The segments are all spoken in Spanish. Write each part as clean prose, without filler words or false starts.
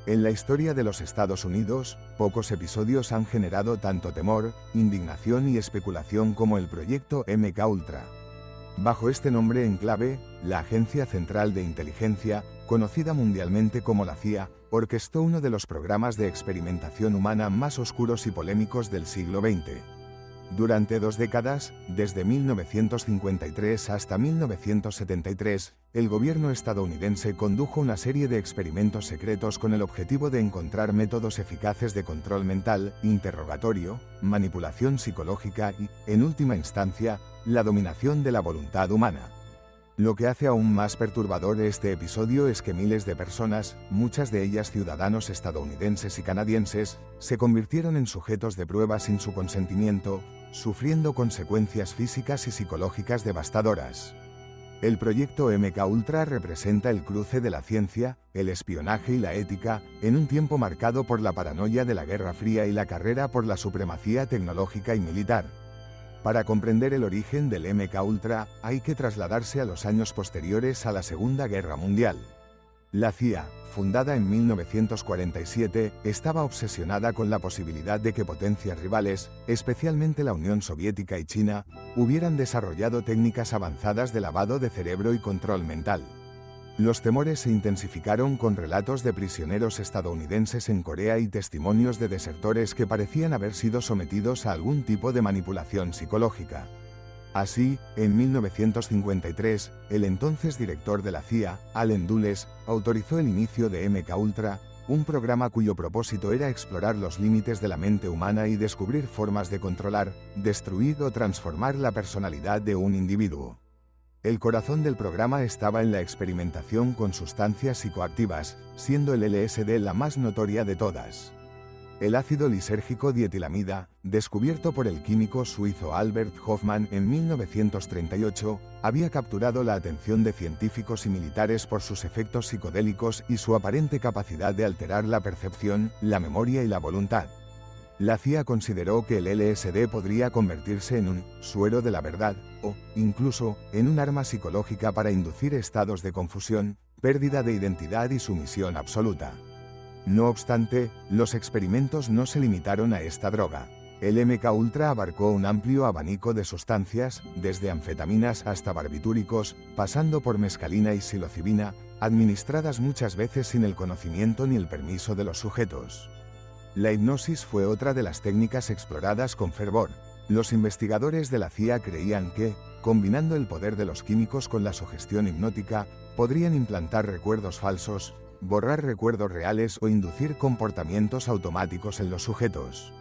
En la historia de los Estados Unidos, pocos episodios han generado tanto temor, indignación y especulación como el proyecto MKUltra. Bajo este nombre en clave, la Agencia Central de Inteligencia, conocida mundialmente como la CIA, orquestó uno de los programas de experimentación humana más oscuros y polémicos del siglo XX. Durante 2 décadas, desde 1953 hasta 1973, el gobierno estadounidense condujo una serie de experimentos secretos con el objetivo de encontrar métodos eficaces de control mental, interrogatorio, manipulación psicológica y, en última instancia, la dominación de la voluntad humana. Lo que hace aún más perturbador este episodio es que miles de personas, muchas de ellas ciudadanos estadounidenses y canadienses, se convirtieron en sujetos de prueba sin su consentimiento, sufriendo consecuencias físicas y psicológicas devastadoras. El proyecto MKUltra representa el cruce de la ciencia, el espionaje y la ética, en un tiempo marcado por la paranoia de la Guerra Fría y la carrera por la supremacía tecnológica y militar. Para comprender el origen del MKUltra, hay que trasladarse a los años posteriores a la Segunda Guerra Mundial. La CIA, fundada en 1947, estaba obsesionada con la posibilidad de que potencias rivales, especialmente la Unión Soviética y China, hubieran desarrollado técnicas avanzadas de lavado de cerebro y control mental. Los temores se intensificaron con relatos de prisioneros estadounidenses en Corea y testimonios de desertores que parecían haber sido sometidos a algún tipo de manipulación psicológica. Así, en 1953, el entonces director de la CIA, Allen Dulles, autorizó el inicio de MKUltra, un programa cuyo propósito era explorar los límites de la mente humana y descubrir formas de controlar, destruir o transformar la personalidad de un individuo. El corazón del programa estaba en la experimentación con sustancias psicoactivas, siendo el LSD la más notoria de todas. El ácido lisérgico dietilamida, descubierto por el químico suizo Albert Hofmann en 1938, había capturado la atención de científicos y militares por sus efectos psicodélicos y su aparente capacidad de alterar la percepción, la memoria y la voluntad. La CIA consideró que el LSD podría convertirse en un suero de la verdad, o, incluso, en un arma psicológica para inducir estados de confusión, pérdida de identidad y sumisión absoluta. No obstante, los experimentos no se limitaron a esta droga. El MKUltra abarcó un amplio abanico de sustancias, desde anfetaminas hasta barbitúricos, pasando por mescalina y psilocibina, administradas muchas veces sin el conocimiento ni el permiso de los sujetos. La hipnosis fue otra de las técnicas exploradas con fervor. Los investigadores de la CIA creían que, combinando el poder de los químicos con la sugestión hipnótica, podrían implantar recuerdos falsos, borrar recuerdos reales o inducir comportamientos automáticos en los sujetos.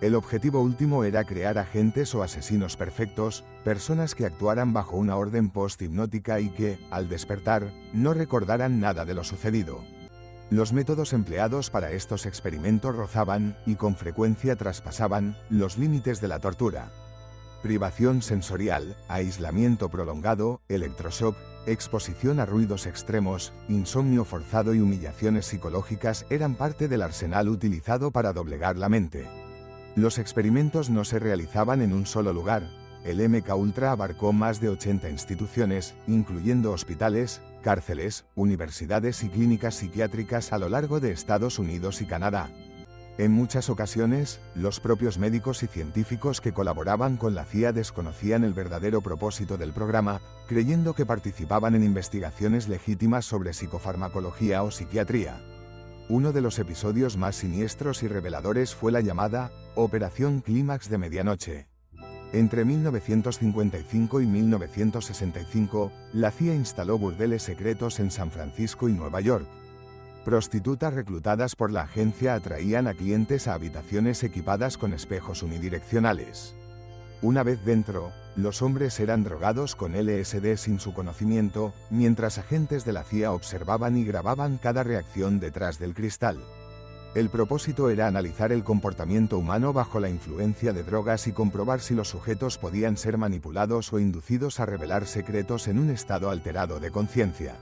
El objetivo último era crear agentes o asesinos perfectos, personas que actuaran bajo una orden post-hipnótica y que, al despertar, no recordaran nada de lo sucedido. Los métodos empleados para estos experimentos rozaban, y con frecuencia traspasaban, los límites de la tortura. Privación sensorial, aislamiento prolongado, electroshock, exposición a ruidos extremos, insomnio forzado y humillaciones psicológicas eran parte del arsenal utilizado para doblegar la mente. Los experimentos no se realizaban en un solo lugar. El MKUltra abarcó más de 80 instituciones, incluyendo hospitales, cárceles, universidades y clínicas psiquiátricas a lo largo de Estados Unidos y Canadá. En muchas ocasiones, los propios médicos y científicos que colaboraban con la CIA desconocían el verdadero propósito del programa, creyendo que participaban en investigaciones legítimas sobre psicofarmacología o psiquiatría. Uno de los episodios más siniestros y reveladores fue la llamada Operación Clímax de Medianoche. Entre 1955 y 1965, la CIA instaló burdeles secretos en San Francisco y Nueva York. Prostitutas reclutadas por la agencia atraían a clientes a habitaciones equipadas con espejos unidireccionales. Una vez dentro, los hombres eran drogados con LSD sin su conocimiento, mientras agentes de la CIA observaban y grababan cada reacción detrás del cristal. El propósito era analizar el comportamiento humano bajo la influencia de drogas y comprobar si los sujetos podían ser manipulados o inducidos a revelar secretos en un estado alterado de conciencia.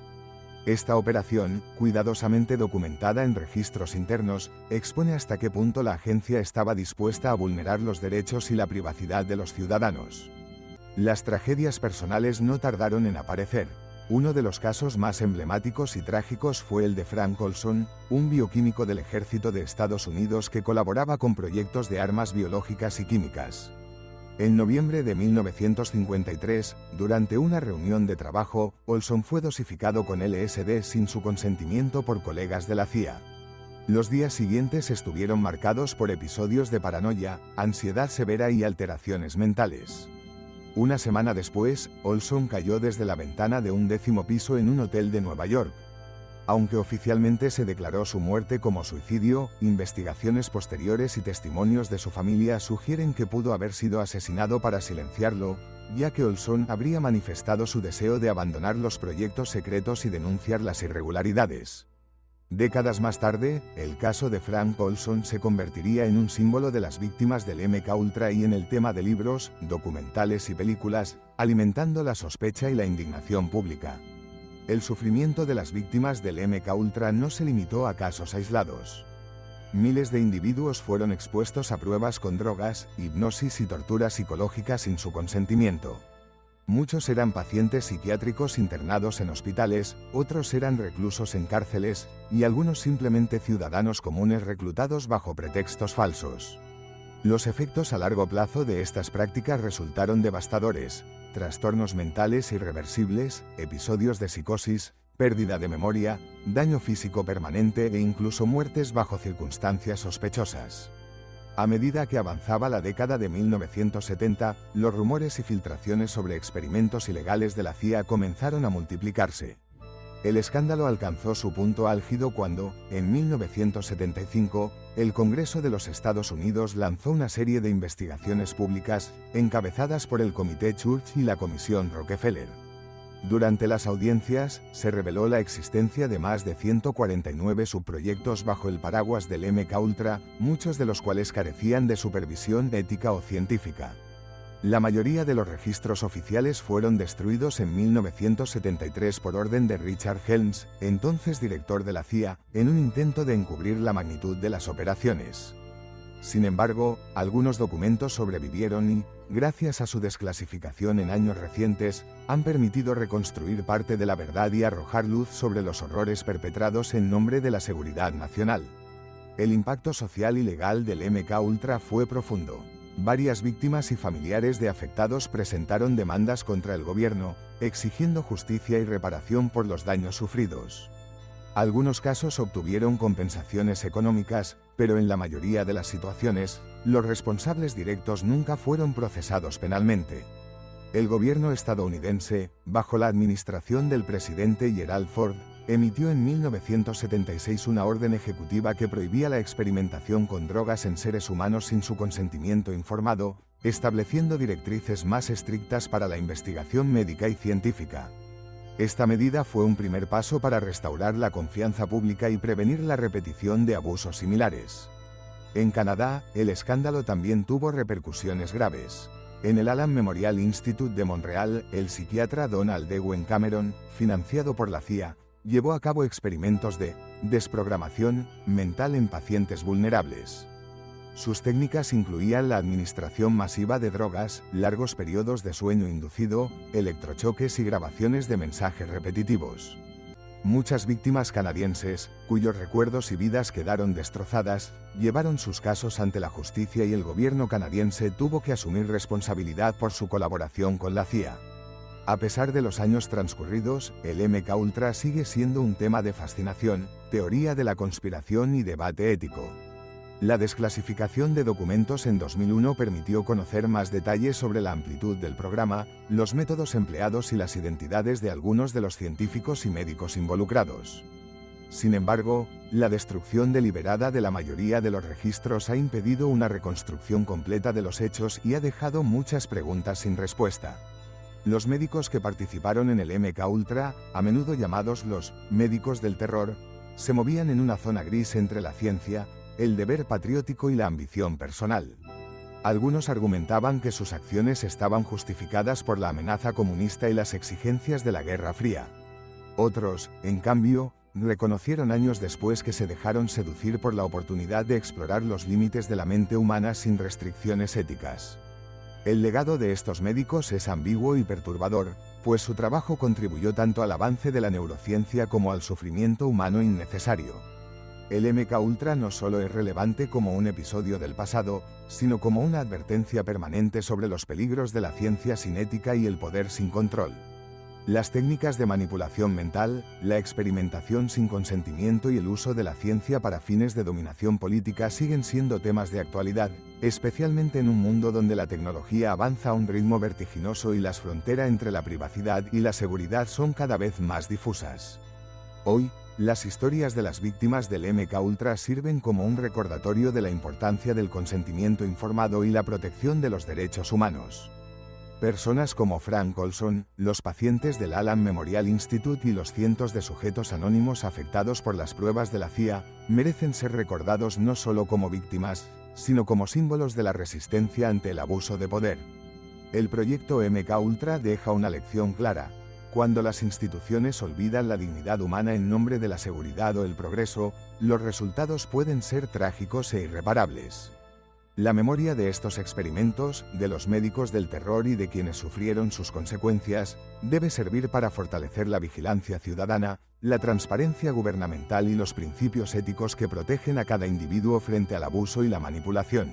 Esta operación, cuidadosamente documentada en registros internos, expone hasta qué punto la agencia estaba dispuesta a vulnerar los derechos y la privacidad de los ciudadanos. Las tragedias personales no tardaron en aparecer. Uno de los casos más emblemáticos y trágicos fue el de Frank Olson, un bioquímico del ejército de Estados Unidos que colaboraba con proyectos de armas biológicas y químicas. En noviembre de 1953, durante una reunión de trabajo, Olson fue dosificado con LSD sin su consentimiento por colegas de la CIA. Los días siguientes estuvieron marcados por episodios de paranoia, ansiedad severa y alteraciones mentales. Una semana después, Olson cayó desde la ventana de un 10º piso en un hotel de Nueva York. Aunque oficialmente se declaró su muerte como suicidio, investigaciones posteriores y testimonios de su familia sugieren que pudo haber sido asesinado para silenciarlo, ya que Olson habría manifestado su deseo de abandonar los proyectos secretos y denunciar las irregularidades. Décadas más tarde, el caso de Frank Olson se convertiría en un símbolo de las víctimas del MKUltra y en el tema de libros, documentales y películas, alimentando la sospecha y la indignación pública. El sufrimiento de las víctimas del MKUltra no se limitó a casos aislados. Miles de individuos fueron expuestos a pruebas con drogas, hipnosis y torturas psicológicas sin su consentimiento. Muchos eran pacientes psiquiátricos internados en hospitales, otros eran reclusos en cárceles, y algunos simplemente ciudadanos comunes reclutados bajo pretextos falsos. Los efectos a largo plazo de estas prácticas resultaron devastadores: trastornos mentales irreversibles, episodios de psicosis, pérdida de memoria, daño físico permanente e incluso muertes bajo circunstancias sospechosas. A medida que avanzaba la década de 1970, los rumores y filtraciones sobre experimentos ilegales de la CIA comenzaron a multiplicarse. El escándalo alcanzó su punto álgido cuando, en 1975, el Congreso de los Estados Unidos lanzó una serie de investigaciones públicas, encabezadas por el Comité Church y la Comisión Rockefeller. Durante las audiencias, se reveló la existencia de más de 149 subproyectos bajo el paraguas del MKUltra, muchos de los cuales carecían de supervisión ética o científica. La mayoría de los registros oficiales fueron destruidos en 1973 por orden de Richard Helms, entonces director de la CIA, en un intento de encubrir la magnitud de las operaciones. Sin embargo, algunos documentos sobrevivieron y, gracias a su desclasificación en años recientes, han permitido reconstruir parte de la verdad y arrojar luz sobre los horrores perpetrados en nombre de la seguridad nacional. El impacto social y legal del MKUltra fue profundo. Varias víctimas y familiares de afectados presentaron demandas contra el gobierno, exigiendo justicia y reparación por los daños sufridos. Algunos casos obtuvieron compensaciones económicas, pero en la mayoría de las situaciones, los responsables directos nunca fueron procesados penalmente. El gobierno estadounidense, bajo la administración del presidente Gerald Ford, emitió en 1976 una orden ejecutiva que prohibía la experimentación con drogas en seres humanos sin su consentimiento informado, estableciendo directrices más estrictas para la investigación médica y científica. Esta medida fue un primer paso para restaurar la confianza pública y prevenir la repetición de abusos similares. En Canadá, el escándalo también tuvo repercusiones graves. En el Allan Memorial Institute de Montreal, el psiquiatra Donald Ewen Cameron, financiado por la CIA, llevó a cabo experimentos de desprogramación mental en pacientes vulnerables. Sus técnicas incluían la administración masiva de drogas, largos periodos de sueño inducido, electrochoques y grabaciones de mensajes repetitivos. Muchas víctimas canadienses, cuyos recuerdos y vidas quedaron destrozadas, llevaron sus casos ante la justicia y el gobierno canadiense tuvo que asumir responsabilidad por su colaboración con la CIA. A pesar de los años transcurridos, el MKUltra sigue siendo un tema de fascinación, teoría de la conspiración y debate ético. La desclasificación de documentos en 2001 permitió conocer más detalles sobre la amplitud del programa, los métodos empleados y las identidades de algunos de los científicos y médicos involucrados. Sin embargo, la destrucción deliberada de la mayoría de los registros ha impedido una reconstrucción completa de los hechos y ha dejado muchas preguntas sin respuesta. Los médicos que participaron en el MKUltra, a menudo llamados los médicos del terror, se movían en una zona gris entre la ciencia, el deber patriótico y la ambición personal. Algunos argumentaban que sus acciones estaban justificadas por la amenaza comunista y las exigencias de la Guerra Fría. Otros, en cambio, reconocieron años después que se dejaron seducir por la oportunidad de explorar los límites de la mente humana sin restricciones éticas. El legado de estos médicos es ambiguo y perturbador, pues su trabajo contribuyó tanto al avance de la neurociencia como al sufrimiento humano innecesario. El MKUltra no solo es relevante como un episodio del pasado, sino como una advertencia permanente sobre los peligros de la ciencia sin ética y el poder sin control. Las técnicas de manipulación mental, la experimentación sin consentimiento y el uso de la ciencia para fines de dominación política siguen siendo temas de actualidad, especialmente en un mundo donde la tecnología avanza a un ritmo vertiginoso y las fronteras entre la privacidad y la seguridad son cada vez más difusas. Hoy, las historias de las víctimas del MKUltra sirven como un recordatorio de la importancia del consentimiento informado y la protección de los derechos humanos. Personas como Frank Olson, los pacientes del Allen Memorial Institute y los cientos de sujetos anónimos afectados por las pruebas de la CIA, merecen ser recordados no solo como víctimas, sino como símbolos de la resistencia ante el abuso de poder. El proyecto MKUltra deja una lección clara. Cuando las instituciones olvidan la dignidad humana en nombre de la seguridad o el progreso, los resultados pueden ser trágicos e irreparables. La memoria de estos experimentos, de los médicos del terror y de quienes sufrieron sus consecuencias, debe servir para fortalecer la vigilancia ciudadana, la transparencia gubernamental y los principios éticos que protegen a cada individuo frente al abuso y la manipulación.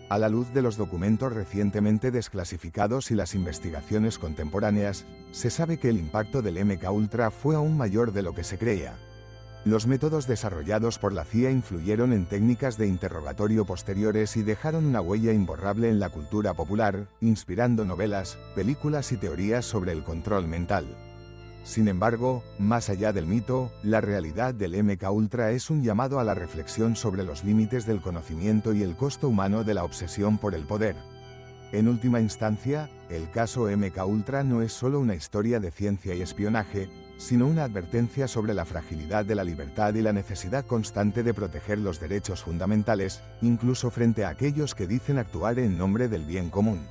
A la luz de los documentos recientemente desclasificados y las investigaciones contemporáneas, se sabe que el impacto del MKUltra fue aún mayor de lo que se creía. Los métodos desarrollados por la CIA influyeron en técnicas de interrogatorio posteriores y dejaron una huella imborrable en la cultura popular, inspirando novelas, películas y teorías sobre el control mental. Sin embargo, más allá del mito, la realidad del MKUltra es un llamado a la reflexión sobre los límites del conocimiento y el costo humano de la obsesión por el poder. En última instancia, el caso MKUltra no es solo una historia de ciencia y espionaje, sino una advertencia sobre la fragilidad de la libertad y la necesidad constante de proteger los derechos fundamentales, incluso frente a aquellos que dicen actuar en nombre del bien común.